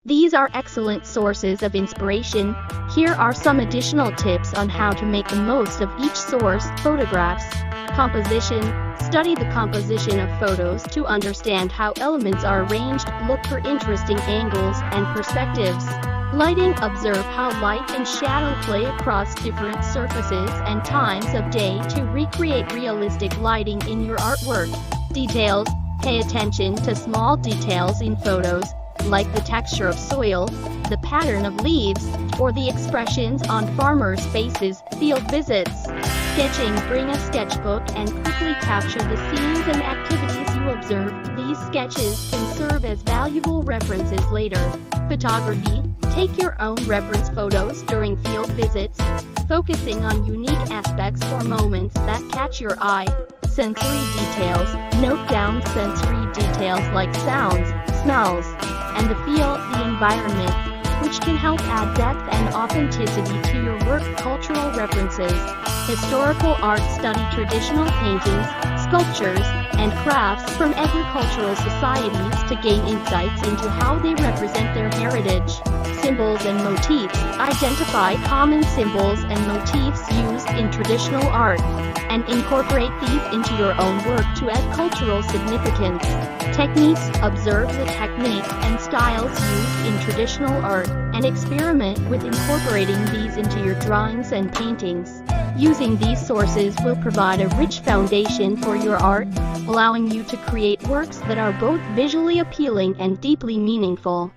These are excellent sources of inspiration. Here are some additional tips on how to make the most of each source. Photographs. Composition. Study the composition of photos to understand how elements are arranged. Look for interesting angles and perspectives. Lighting. Observe how light and shadow play across different surfaces and times of day to recreate realistic lighting in your artwork. Details. Pay attention to small details in photos, like the texture of soil, the pattern of leaves, or the expressions on farmers' faces. Field visits. Sketching. Bring a sketchbook and quickly capture the scenes and activities you observe. These sketches can serve as valuable references later. Photography. Take your own reference photos during field visits, focusing on unique aspects or moments that catch your eye. Sensory details. Note down sensory details like sounds, smells, and the feel, the environment, which can help add depth and authenticity to your work. Cultural references. Historical art. Study traditional paintings, sculptures, and crafts from agricultural societies to gain insights into how they represent their heritage. Symbols and motifs. Identify common symbols and motifs used in traditional art, and incorporate these into your own work to add cultural significance. Techniques. Observe the technique and styles used in traditional art, and experiment with incorporating these into your drawings and paintings. Using these sources will provide a rich foundation for your art, allowing you to create works that are both visually appealing and deeply meaningful.